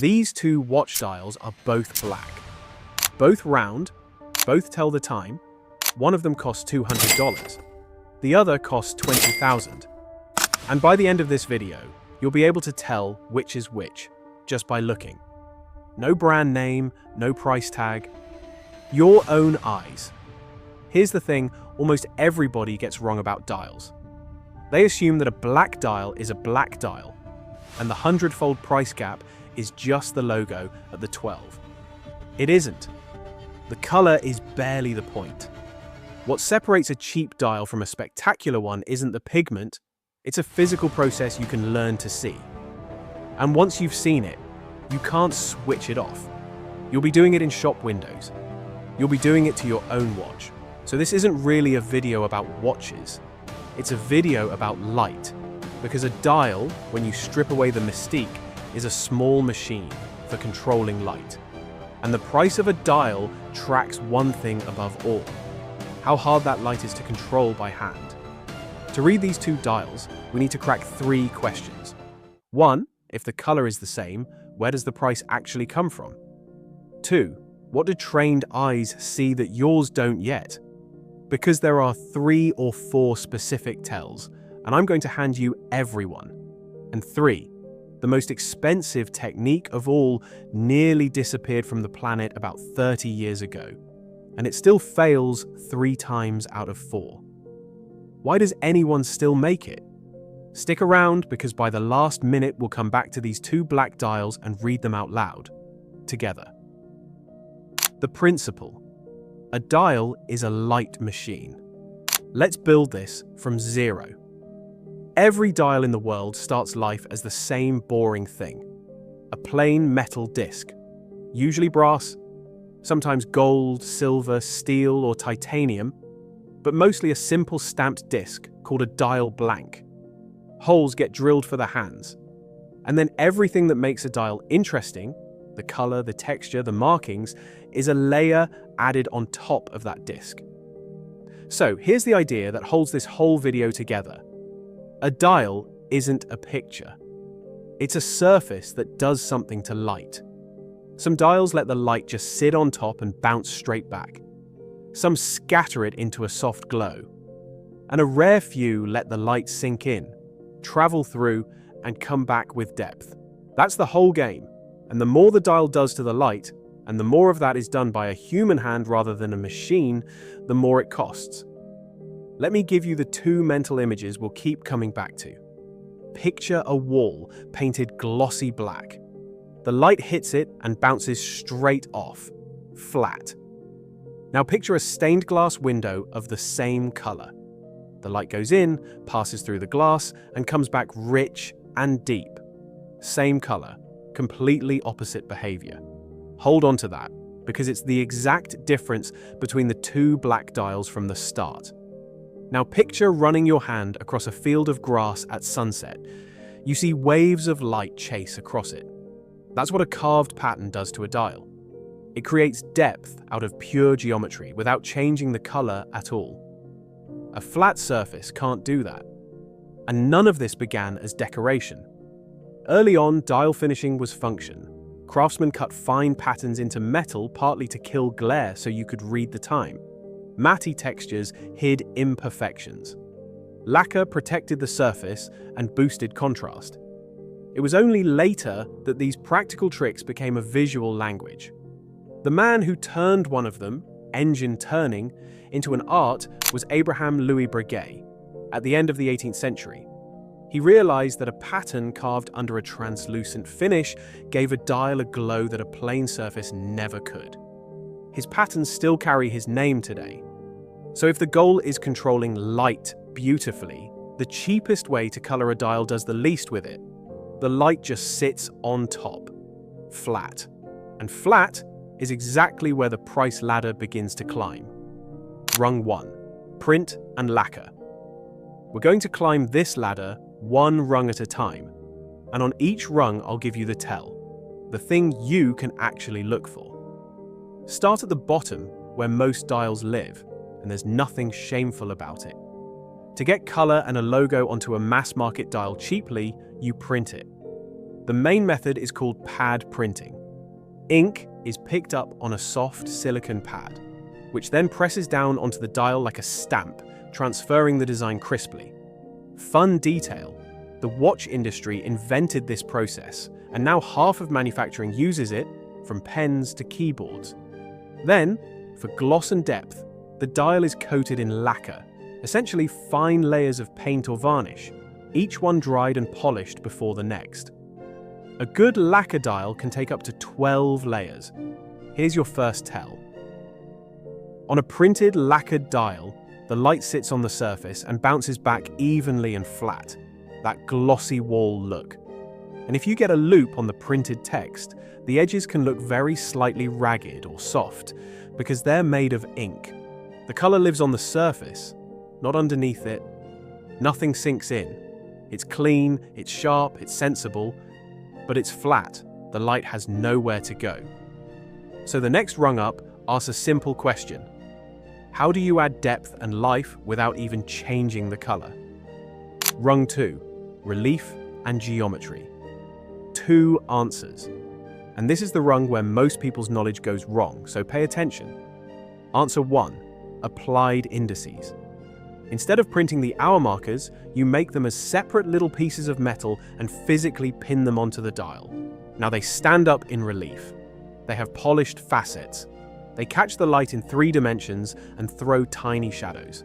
These two watch dials are both black. Both round, both tell the time. One of them costs $200. The other costs $20,000. And by the end of this video, you'll be able to tell which is which, just by looking. No brand name, no price tag. Your own eyes. Here's the thing, almost everybody gets wrong about dials. They assume that a black dial is a black dial, and the 100-fold price gap is just the logo at the 12. It isn't. The color is barely the point. What separates a cheap dial from a spectacular one isn't the pigment, it's a physical process you can learn to see. And once you've seen it, you can't switch it off. You'll be doing it in shop windows. You'll be doing it to your own watch. So this isn't really a video about watches. It's a video about light. Because a dial, when you strip away the mystique, is a small machine for controlling light. And the price of a dial tracks one thing above all: how hard that light is to control by hand. To read these two dials, we need to crack 3 questions. 1, if the color is the same, where does the price actually come from? 2, what do trained eyes see that yours don't yet? Because there are 3 or 4 specific tells, and I'm going to hand you everyone. And 3, the most expensive technique of all nearly disappeared from the planet about 30 years ago, and it still fails 3 times out of 4. Why does anyone still make it? Stick around, because by the last minute we'll come back to these 2 black dials and read them out loud, together. The principle. A dial is a light machine. Let's build this from zero. Every dial in the world starts life as the same boring thing. A plain metal disc, usually brass, sometimes gold, silver, steel, or titanium, but mostly a simple stamped disc called a dial blank. Holes get drilled for the hands. And then everything that makes a dial interesting, the color, the texture, the markings, is a layer added on top of that disc. So here's the idea that holds this whole video together. A dial isn't a picture. It's a surface that does something to light. Some dials let the light just sit on top and bounce straight back. Some scatter it into a soft glow. And a rare few let the light sink in, travel through, and come back with depth. That's the whole game. And the more the dial does to the light, and the more of that is done by a human hand rather than a machine, the more it costs. Let me give you the 2 mental images we'll keep coming back to. Picture a wall painted glossy black. The light hits it and bounces straight off, flat. Now picture a stained glass window of the same color. The light goes in, passes through the glass, and comes back rich and deep. Same color, completely opposite behavior. Hold on to that, because it's the exact difference between the 2 black dials from the start. Now picture running your hand across a field of grass at sunset. You see waves of light chase across it. That's what a carved pattern does to a dial. It creates depth out of pure geometry without changing the color at all. A flat surface can't do that. And none of this began as decoration. Early on, dial finishing was function. Craftsmen cut fine patterns into metal partly to kill glare so you could read the time. Matte textures hid imperfections. Lacquer protected the surface and boosted contrast. It was only later that these practical tricks became a visual language. The man who turned one of them, engine turning, into an art was Abraham Louis Breguet at the end of the 18th century. He realized that a pattern carved under a translucent finish gave a dial a glow that a plain surface never could. His patterns still carry his name today. So if the goal is controlling light beautifully, the cheapest way to color a dial does the least with it. The light just sits on top, flat. And flat is exactly where the price ladder begins to climb. Rung 1, print and lacquer. We're going to climb this ladder 1 rung at a time, and on each rung I'll give you the tell, the thing you can actually look for. Start at the bottom where most dials live, and there's nothing shameful about it. To get color and a logo onto a mass market dial cheaply, you print it. The main method is called pad printing. Ink is picked up on a soft silicon pad, which then presses down onto the dial like a stamp, transferring the design crisply. Fun detail: the watch industry invented this process, and now half of manufacturing uses it, from pens to keyboards. Then, for gloss and depth, the dial is coated in lacquer, essentially fine layers of paint or varnish, each one dried and polished before the next. A good lacquer dial can take up to 12 layers. Here's your first tell. On a printed lacquered dial, the light sits on the surface and bounces back evenly and flat, that glossy wall look. And if you get a loop on the printed text, the edges can look very slightly ragged or soft, because they're made of ink. The color lives on the surface, not underneath it. Nothing sinks in. It's clean, it's sharp, it's sensible, but it's flat. The light has nowhere to go. So the next rung up asks a simple question. How do you add depth and life without even changing the color? Rung 2, relief and geometry. 2 answers. And this is the rung where most people's knowledge goes wrong, so pay attention. Answer 1, applied indices. Instead of printing the hour markers, you make them as separate little pieces of metal and physically pin them onto the dial. Now they stand up in relief. They have polished facets. They catch the light in 3 dimensions and throw tiny shadows.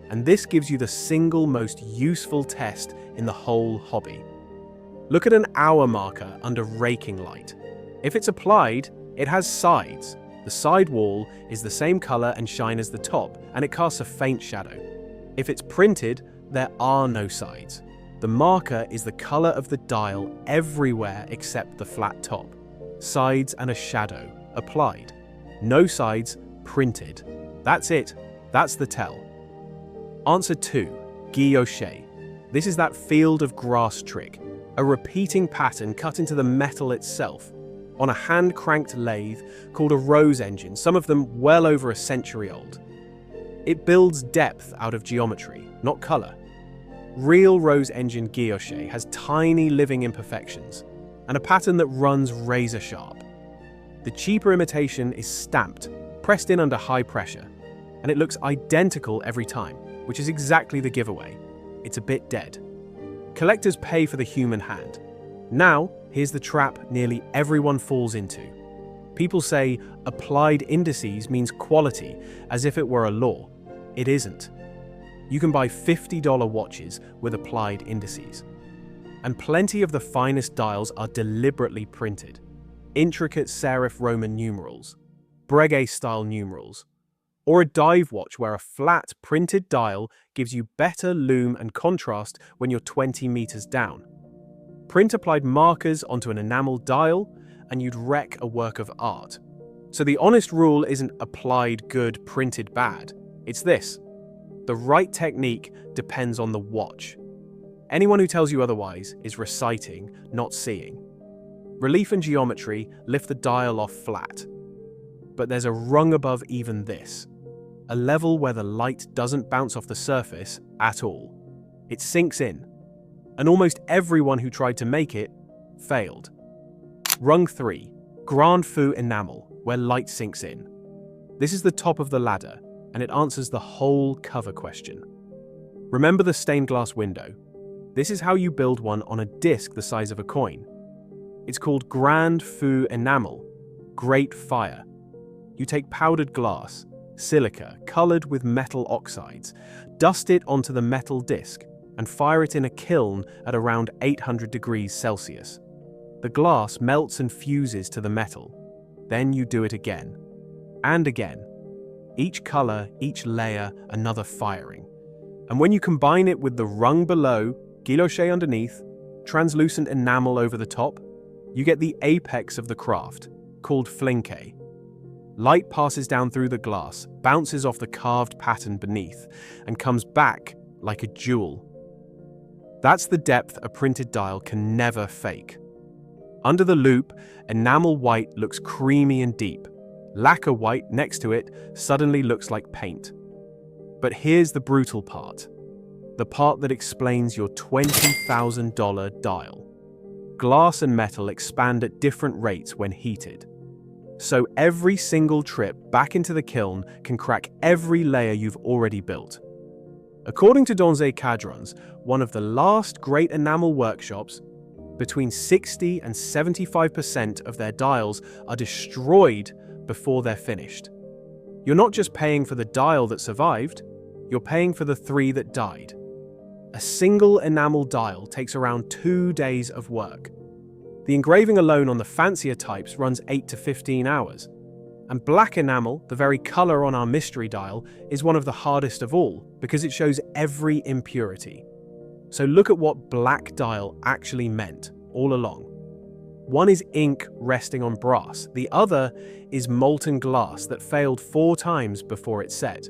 And this gives you the single most useful test in the whole hobby. Look at an hour marker under raking light. If it's applied, it has sides. The side wall is the same color and shine as the top, and it casts a faint shadow. If it's printed, there are no sides. The marker is the color of the dial everywhere except the flat top. Sides and a shadow, applied. No sides, printed. That's it. That's the tell. Answer 2, guilloche. This is that field of grass trick, a repeating pattern cut into the metal itself, on a hand-cranked lathe called a Rose engine, some of them well over a century old. It builds depth out of geometry, not color. Real Rose engine guilloche has tiny living imperfections, and a pattern that runs razor sharp. The cheaper imitation is stamped, pressed in under high pressure, and it looks identical every time, which is exactly the giveaway. It's a bit dead. Collectors pay for the human hand. Now, here's the trap nearly everyone falls into. People say applied indices means quality, as if it were a law. It isn't. You can buy $50 watches with applied indices. And plenty of the finest dials are deliberately printed. Intricate serif Roman numerals, Breguet-style numerals, or a dive watch where a flat printed dial gives you better lume and contrast when you're 20 meters down. Print applied markers onto an enamel dial and you'd wreck a work of art. So the honest rule isn't applied good, printed bad. It's this: the right technique depends on the watch. Anyone who tells you otherwise is reciting, not seeing. Relief and geometry lift the dial off flat. But there's a rung above even this. A level where the light doesn't bounce off the surface at all. It sinks in. And almost everyone who tried to make it failed. Rung 3, Grand Fou enamel, where light sinks in. This is the top of the ladder, and it answers the whole cover question. Remember the stained glass window? This is how you build one on a disc the size of a coin. It's called Grand Fou enamel, Great Fire. You take powdered glass, silica colored with metal oxides, dust it onto the metal disc, and fire it in a kiln at around 800 degrees Celsius. The glass melts and fuses to the metal. Then you do it again. And again. Each color, each layer, another firing. And when you combine it with the rung below, guilloche underneath, translucent enamel over the top, you get the apex of the craft, called flinke. Light passes down through the glass, bounces off the carved pattern beneath, and comes back like a jewel. That's the depth a printed dial can never fake. Under the loupe, enamel white looks creamy and deep. Lacquer white next to it suddenly looks like paint. But here's the brutal part. The part that explains your $20,000 dial. glass and metal expand at different rates when heated. So every single trip back into the kiln can crack every layer you've already built. According to Donzé Cadrons, one of the last great enamel workshops, between 60 and 75% of their dials are destroyed before they're finished. You're not just paying for the dial that survived, you're paying for the 3 that died. A single enamel dial takes around 2 days of work. The engraving alone on the fancier types runs 8 to 15 hours. And black enamel, the very color on our mystery dial, is one of the hardest of all because it shows every impurity. So look at what black dial actually meant all along. One is ink resting on brass, the other is molten glass that failed 4 times before it set,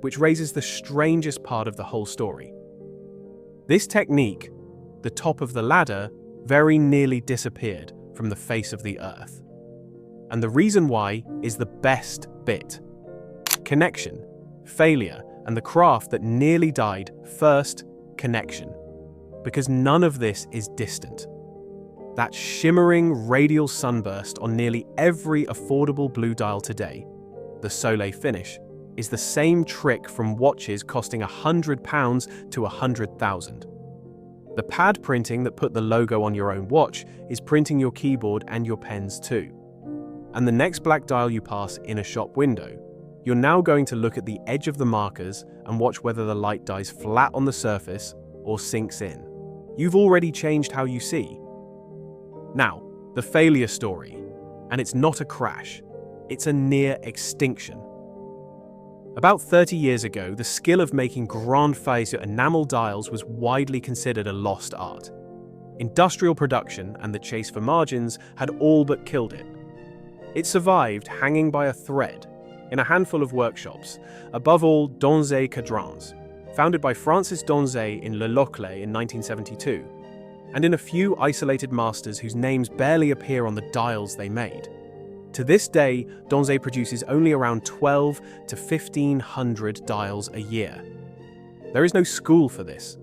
which raises the strangest part of the whole story. This technique, the top of the ladder, very nearly disappeared from the face of the earth. And the reason why is the best bit. Connection, failure, and the craft that nearly died first, connection. Because none of this is distant. That shimmering radial sunburst on nearly every affordable blue dial today, the Soleil finish, is the same trick from watches costing £100 to £100,000. The pad printing that put the logo on your own watch is printing your keyboard and your pens too. And the next black dial you pass in a shop window, you're now going to look at the edge of the markers and watch whether the light dies flat on the surface or sinks in. You've already changed how you see. Now, the failure story. And it's not a crash, it's a near extinction. About 30 years ago, the skill of making grand faisceau enamel dials was widely considered a lost art. Industrial production and the chase for margins had all but killed it. It survived hanging by a thread in a handful of workshops, above all Donzé Cadrons, founded by Francis Donzé in Le Locle in 1972, and in a few isolated masters whose names barely appear on the dials they made. To this day, Donzé produces only around 12 to 1,500 dials a year. There is no school for this.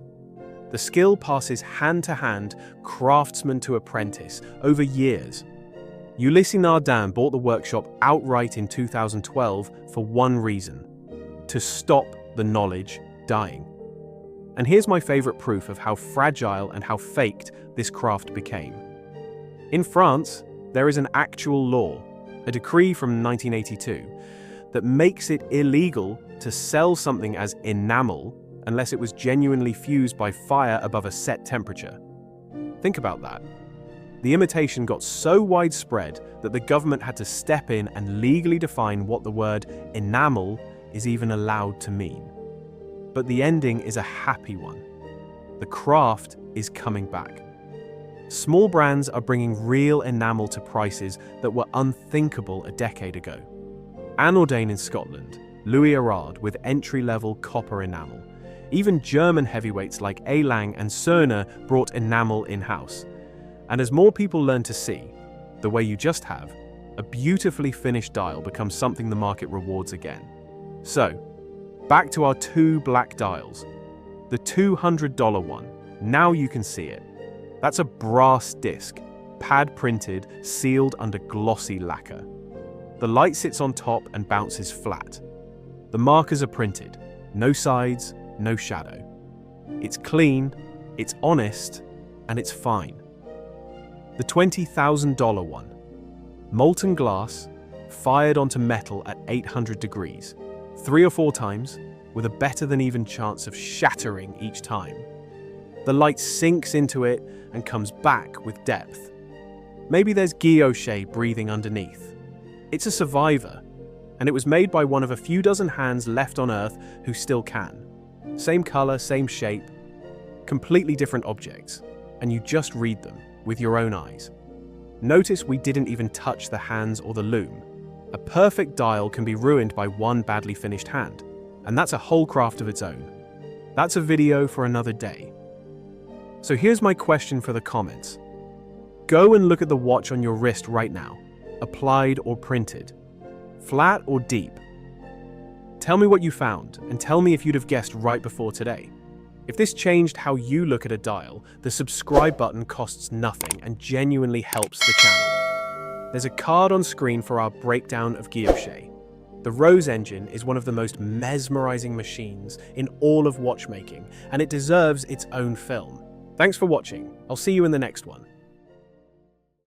The skill passes hand to hand, craftsman to apprentice, over years. Ulysse Nardin bought the workshop outright in 2012 for one reason: to stop the knowledge dying. And here's my favorite proof of how fragile and how faked this craft became. In France, there is an actual law, a decree from 1982, that makes it illegal to sell something as enamel unless it was genuinely fused by fire above a set temperature. Think about that. The imitation got so widespread that the government had to step in and legally define what the word enamel is even allowed to mean. But the ending is a happy one. The craft is coming back. Small brands are bringing real enamel to prices that were unthinkable a decade ago. Anourdain in Scotland, Louis Erard with entry-level copper enamel. Even German heavyweights like A-Lang and Cerner brought enamel in-house. And as more people learn to see, the way you just have, a beautifully finished dial becomes something the market rewards again. So, back to our 2 black dials. The $200 one, now you can see it. That's a brass disc, pad printed, sealed under glossy lacquer. The light sits on top and bounces flat. The markers are printed, no sides, no shadow. It's clean, it's honest, and it's fine. The $20,000 one, molten glass, fired onto metal at 800 degrees, 3 or 4 times, with a better than even chance of shattering each time. The light sinks into it and comes back with depth. Maybe there's guilloche breathing underneath. It's a survivor, and it was made by one of a few dozen hands left on Earth who still can. Same color, same shape, completely different objects, and you just read them with your own eyes. Notice we didn't even touch the hands or the loom. A perfect dial can be ruined by one badly finished hand, and that's a whole craft of its own. That's a video for another day. So here's my question for the comments. Go and look at the watch on your wrist right now, applied or printed, flat or deep. Tell me what you found, and tell me if you'd have guessed right before today. If this changed how you look at a dial, the subscribe button costs nothing and genuinely helps the channel. There's a card on screen for our breakdown of Guilloche. The Rose engine is one of the most mesmerizing machines in all of watchmaking, and it deserves its own film. Thanks for watching. I'll see you in the next one.